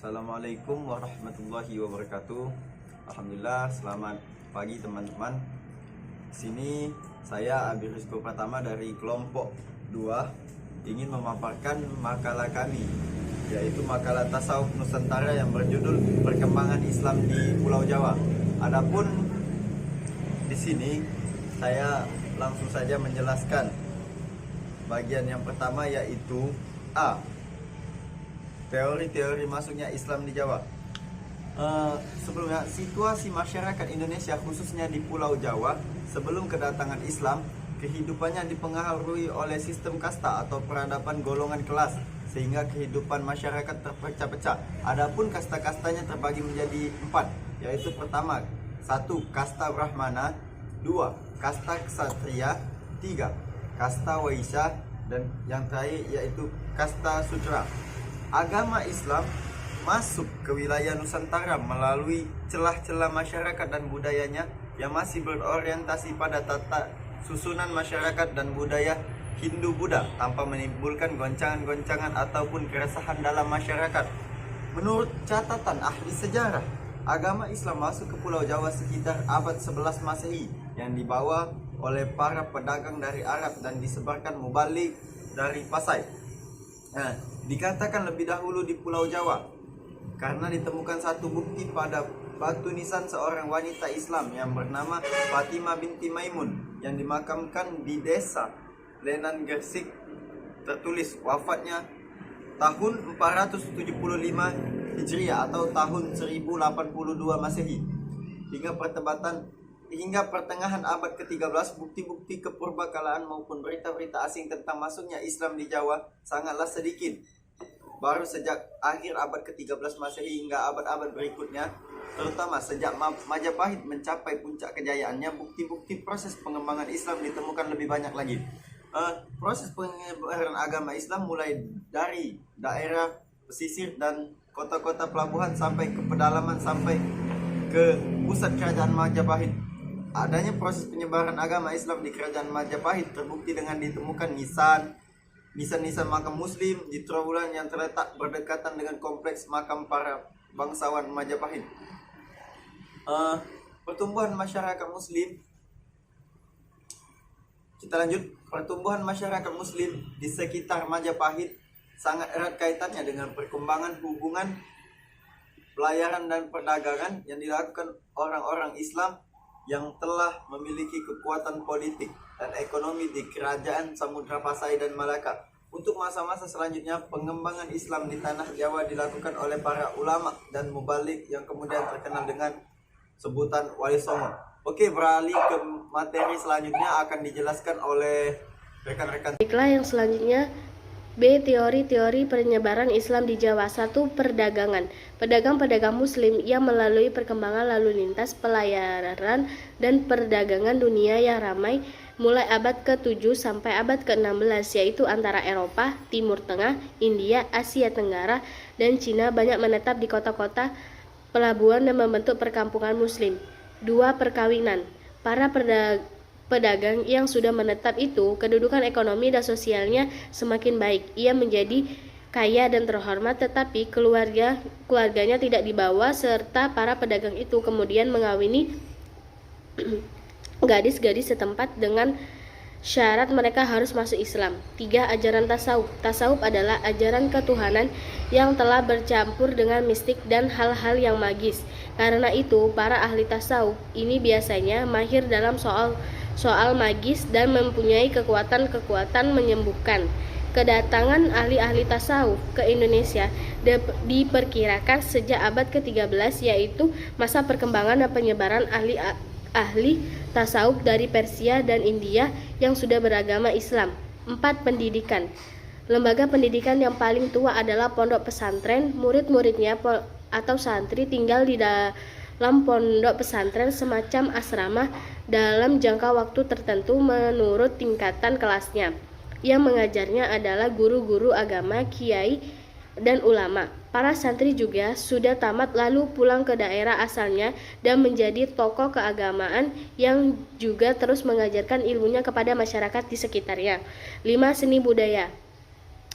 Assalamualaikum warahmatullahi wabarakatuh. Alhamdulillah, selamat pagi teman-teman. Sini saya Abi Rizko Pratama dari kelompok 2 ingin memaparkan makalah kami, yaitu makalah tasawuf Nusantara yang berjudul Perkembangan Islam di Pulau Jawa. Adapun di sini saya langsung saja menjelaskan bagian yang pertama, yaitu A. Teori-teori masuknya Islam di Jawa. Sebelumnya, situasi masyarakat Indonesia khususnya di Pulau Jawa sebelum kedatangan Islam, kehidupannya dipengaruhi oleh sistem kasta atau peradaban golongan kelas, sehingga kehidupan masyarakat terpecah-pecah. Adapun kasta-kastanya terbagi menjadi 4, yaitu pertama, 1. Kasta Brahmana, 2. Kasta Ksatria, 3. Kasta Waisya, dan yang terakhir yaitu Kasta Sudra. Agama Islam masuk ke wilayah Nusantara melalui celah-celah masyarakat dan budayanya yang masih berorientasi pada tata susunan masyarakat dan budaya Hindu-Buddha tanpa menimbulkan goncangan-goncangan ataupun keresahan dalam masyarakat. Menurut catatan ahli sejarah, agama Islam masuk ke Pulau Jawa sekitar abad 11 Masehi yang dibawa oleh para pedagang dari Arab dan disebarkan mubalik dari Pasai. Nah, dikatakan lebih dahulu di Pulau Jawa karena ditemukan satu bukti pada batu nisan seorang wanita Islam yang bernama Fatimah binti Maimun yang dimakamkan di desa Lenan Gersik. Tertulis wafatnya tahun 475 Hijriah atau tahun 1082 Masehi. Hingga pertengahan abad ke-13, bukti-bukti kepurbakalaan maupun berita-berita asing tentang masuknya Islam di Jawa sangatlah sedikit. Baru sejak akhir abad ke-13 Masehi hingga abad-abad berikutnya, terutama sejak Majapahit mencapai puncak kejayaannya, bukti-bukti proses pengembangan Islam ditemukan lebih banyak lagi. Proses penyebaran agama Islam mulai dari daerah pesisir dan kota-kota pelabuhan sampai ke pedalaman sampai ke pusat kerajaan Majapahit. Adanya proses penyebaran agama Islam di kerajaan Majapahit terbukti dengan ditemukan nisan makam muslim di Trawulan yang terletak berdekatan dengan kompleks makam para bangsawan Majapahit. Pertumbuhan masyarakat muslim. Kita lanjut. Pertumbuhan masyarakat muslim di sekitar Majapahit sangat erat kaitannya dengan perkembangan hubungan pelayaran dan perdagangan yang dilakukan orang-orang Islam yang telah memiliki kekuatan politik dan ekonomi di kerajaan Samudra Pasai dan Malaka. Untuk masa-masa selanjutnya, pengembangan Islam di tanah Jawa dilakukan oleh para ulama dan mubalik yang kemudian terkenal dengan sebutan Wali Songo. Oke, beralih ke materi selanjutnya akan dijelaskan oleh rekan-rekan. Baiklah, yang selanjutnya B. Teori-teori penyebaran Islam di Jawa. 1. Perdagangan. Pedagang-pedagang muslim yang melalui perkembangan lalu lintas, pelayaran, dan perdagangan dunia yang ramai mulai abad ke-7 sampai abad ke-16, yaitu antara Eropa, Timur Tengah, India, Asia Tenggara, dan Cina banyak menetap di kota-kota pelabuhan dan membentuk perkampungan muslim. 2. Perkawinan. Para pedagang yang sudah menetap itu, kedudukan ekonomi dan sosialnya semakin baik. Ia menjadi kaya dan terhormat, tetapi keluarganya tidak dibawa, serta para pedagang itu kemudian mengawini gadis-gadis setempat dengan syarat mereka harus masuk Islam. 3. Ajaran tasawuf. Tasawuf adalah ajaran ketuhanan yang telah bercampur dengan mistik dan hal-hal yang magis. Karena itu, para ahli tasawuf ini biasanya mahir dalam soal magis dan mempunyai kekuatan menyembuhkan. Kedatangan ahli-ahli tasawuf ke Indonesia diperkirakan sejak abad ke-13, yaitu masa perkembangan dan penyebaran ahli tasawuf dari Persia dan India yang sudah beragama Islam. 4. Pendidikan. Lembaga pendidikan yang paling tua adalah pondok pesantren. Murid-muridnya atau santri tinggal di dalam pondok pesantren semacam asrama dalam jangka waktu tertentu menurut tingkatan kelasnya. Yang mengajarnya adalah guru-guru agama, kiai, dan ulama. Para santri juga sudah tamat lalu pulang ke daerah asalnya dan menjadi tokoh keagamaan yang juga terus mengajarkan ilmunya kepada masyarakat di sekitarnya. 5. Seni budaya.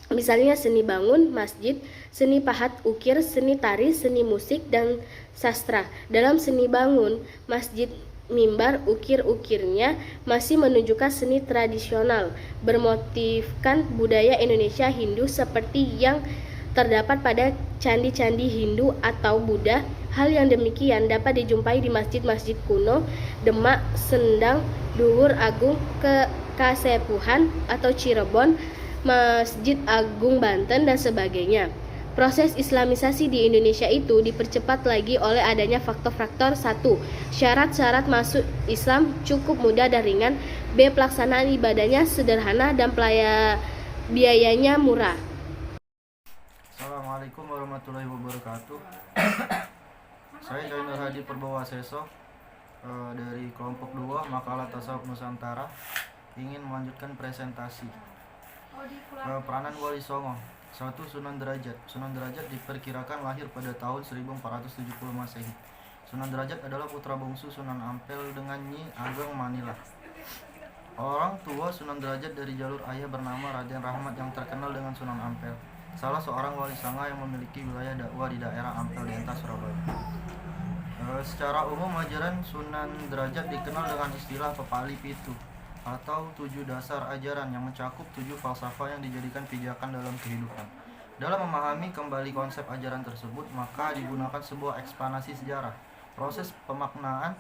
Misalnya seni bangun, masjid, seni pahat ukir, seni tari, seni musik, dan sastra. Dalam seni bangun, masjid, mimbar, ukir-ukirnya masih menunjukkan seni tradisional bermotifkan budaya Indonesia Hindu seperti yang terdapat pada candi-candi Hindu atau Buddha. Hal yang demikian dapat dijumpai di masjid-masjid kuno, Demak, Sendang, Duhur Agung, Kasepuhan atau Cirebon, Masjid Agung Banten, dan sebagainya. Proses islamisasi di Indonesia itu dipercepat lagi oleh adanya faktor-faktor. 1. Syarat-syarat masuk Islam cukup mudah dan ringan. B. Pelaksanaan ibadahnya sederhana dan biayanya murah. Assalamualaikum warahmatullahi wabarakatuh. Saya Jainur Hadi Perbawaseso dari kelompok 2 Makalah Tasawuf Nusantara ingin melanjutkan presentasi. Peranan Wali Songo. 1. Sunan Derajat. Sunan Derajat diperkirakan lahir pada tahun 1470 Masehi. Sunan Derajat adalah putra bungsu Sunan Ampel dengan Nyi Ageng Manila. Orang tua Sunan Derajat dari jalur ayah bernama Raden Rahmat yang terkenal dengan Sunan Ampel, salah seorang wali songo yang memiliki wilayah dakwah di daerah Ampel Denta, Surabaya. Secara umum ajaran Sunan Derajat dikenal dengan istilah Pepali Pitu atau 7 dasar ajaran yang mencakup 7 falsafah yang dijadikan pijakan dalam kehidupan. Dalam memahami kembali konsep ajaran tersebut, maka digunakan sebuah eksplanasi sejarah. Proses pemaknaan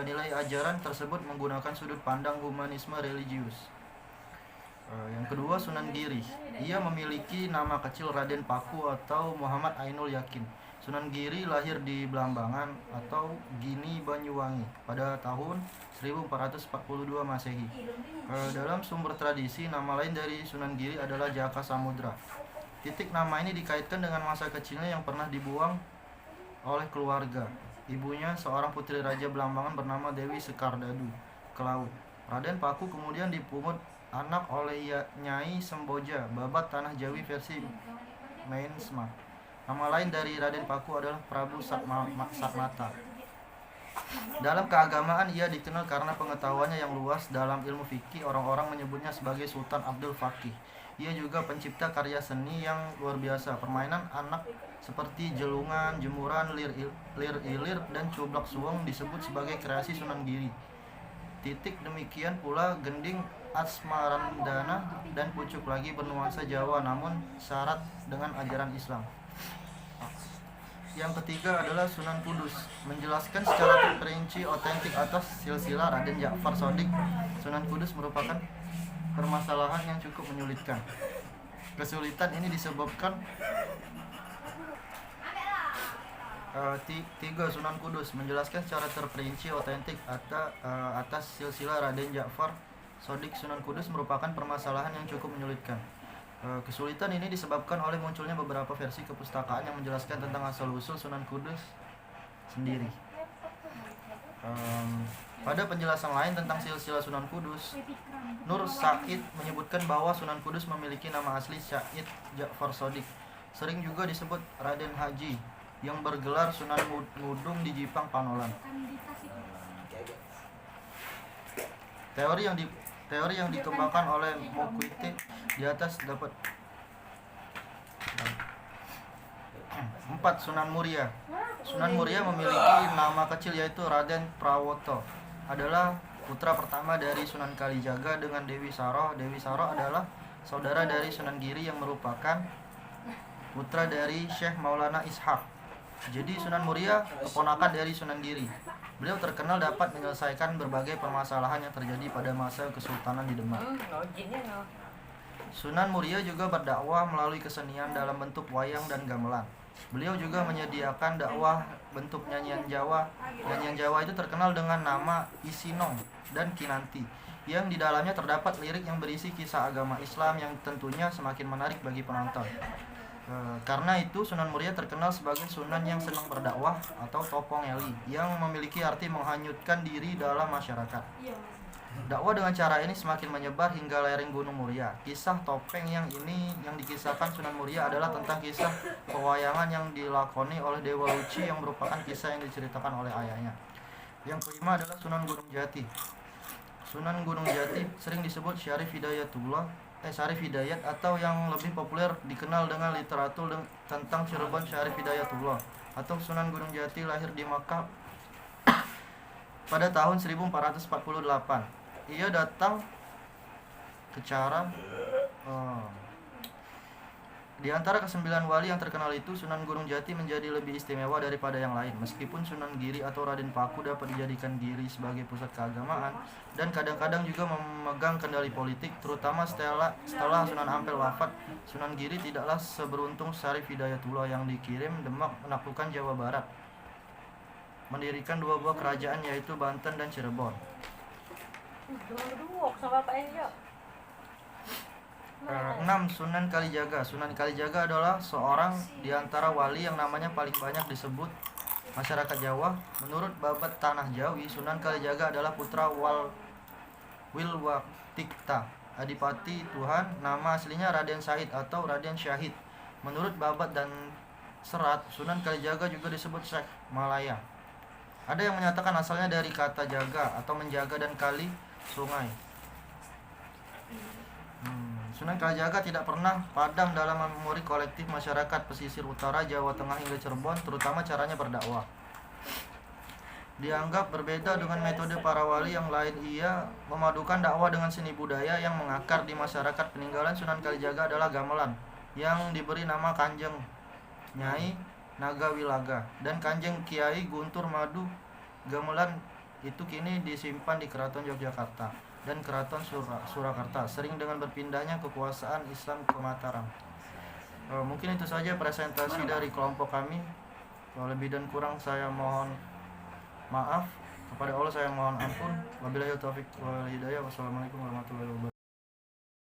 nilai ajaran tersebut menggunakan sudut pandang humanisme religius. Yang kedua, Sunan Giri. Ia memiliki nama kecil Raden Paku atau Muhammad Ainul Yakin. Sunan Giri lahir di Blambangan atau Gini, Banyuwangi pada tahun 1442 Masehi. Dalam sumber tradisi, nama lain dari Sunan Giri adalah Jaka Samudra. Titik nama ini dikaitkan dengan masa kecilnya yang pernah dibuang oleh keluarga. Ibunya, seorang putri Raja Blambangan bernama Dewi Sekardadu, ke laut. Raden Paku kemudian dipungut anak oleh Nyai Semboja, babat Tanah Jawi versi Meinsma. Nama lain dari Raden Paku adalah Prabu Satmata. Dalam keagamaan ia dikenal karena pengetahuannya yang luas dalam ilmu fikih. Orang-orang menyebutnya sebagai Sultan Abdul Fakih. Ia juga pencipta karya seni yang luar biasa. Permainan anak seperti jelungan, jemuran, lir-ilir, dan cublak suweng disebut sebagai kreasi Sunan Giri. Demikian pula gending, asmarandana, dan pucuk lagi bernuansa Jawa namun syarat dengan ajaran Islam. Yang ketiga adalah Sunan Kudus, menjelaskan secara terperinci otentik atas silsilah Raden Ja'far Shodiq. Sunan Kudus merupakan permasalahan yang cukup menyulitkan. Kesulitan ini disebabkan 3. Sunan Kudus, menjelaskan secara terperinci otentik atas silsilah Raden Ja'far Shodiq. Sunan Kudus merupakan permasalahan yang cukup menyulitkan. Kesulitan ini disebabkan oleh munculnya beberapa versi kepustakaan yang menjelaskan tentang asal-usul Sunan Kudus sendiri. Pada penjelasan lain tentang silsilah Sunan Kudus, Nur Said menyebutkan bahwa Sunan Kudus memiliki nama asli Syahid Ja'far Shodiq. Sering juga disebut Raden Haji, yang bergelar Sunan Ngudung di Jipang, Panolan. Teori yang dikembangkan oleh Mokwite di atas dapat 4. Sunan Muria. Sunan Muria memiliki nama kecil yaitu Raden Prawoto. Adalah putra pertama dari Sunan Kalijaga dengan Dewi Saro. Dewi Saro adalah saudara dari Sunan Giri yang merupakan putra dari Syekh Maulana Ishaq. Jadi Sunan Muria keponakan dari Sunan Giri. Beliau terkenal dapat menyelesaikan berbagai permasalahan yang terjadi pada masa Kesultanan di Demak. Sunan Muria juga berdakwah melalui kesenian dalam bentuk wayang dan gamelan. Beliau juga menyediakan dakwah bentuk nyanyian Jawa. Nyanyian Jawa itu terkenal dengan nama Isinong dan Kinanti, yang di dalamnya terdapat lirik yang berisi kisah agama Islam yang tentunya semakin menarik bagi penonton. Karena itu Sunan Muria terkenal sebagai sunan yang senang berdakwah atau topong eli, yang memiliki arti menghanyutkan diri dalam masyarakat. Dakwah dengan cara ini semakin menyebar hingga lereng Gunung Muria. Kisah topeng yang dikisahkan Sunan Muria adalah tentang kisah pewayangan yang dilakoni oleh Dewa Luci, yang merupakan kisah yang diceritakan oleh ayahnya. Yang kelima adalah Sunan Gunung Jati. Sunan Gunung Jati sering disebut Syarif Hidayatullah Syarif Hidayat, atau yang lebih populer dikenal dengan literatur tentang Cirebon Syarif Hidayatullah atau Sunan Gunung Jati, lahir di Makkah pada tahun 1448. Ia datang ke cara di antara kesembilan wali yang terkenal itu, Sunan Gunung Jati menjadi lebih istimewa daripada yang lain. Meskipun Sunan Giri atau Raden Paku dapat dijadikan Giri sebagai pusat keagamaan dan kadang-kadang juga memegang kendali politik, terutama setelah Sunan Ampel wafat, Sunan Giri tidaklah seberuntung Syarif Hidayatullah yang dikirim Demak menaklukkan Jawa Barat, mendirikan dua buah kerajaan yaitu Banten dan Cirebon. 6. Sunan Kalijaga. Sunan Kalijaga adalah seorang di antara wali yang namanya paling banyak disebut masyarakat Jawa. Menurut Babat Tanah Jawi, Sunan Kalijaga adalah putra Wilwatikta, Adipati Tuhan. Nama aslinya Raden Said atau Raden Syahid. Menurut Babat dan Serat, Sunan Kalijaga juga disebut Syekh Malaya. Ada yang menyatakan asalnya dari kata jaga atau menjaga dan kali sungai. Sunan Kalijaga tidak pernah padam dalam memori kolektif masyarakat pesisir utara Jawa Tengah hingga Cirebon, terutama caranya berdakwah. Dianggap berbeda dengan metode para wali yang lain, ia memadukan dakwah dengan seni budaya yang mengakar di masyarakat. Peninggalan Sunan Kalijaga adalah gamelan yang diberi nama Kanjeng Nyai Nagawilaga dan Kanjeng Kiai Guntur Madu. Gamelan itu kini disimpan di Keraton Yogyakarta dan Keraton Surakarta, sering dengan berpindahnya kekuasaan Islam ke Mataram. Mungkin itu saja presentasi dari kelompok kami. Lebih dan kurang saya mohon maaf. Kepada Allah saya mohon ampun. Wabillahi taufiq wal hidayah. Wassalamualaikum warahmatullahi wabarakatuh.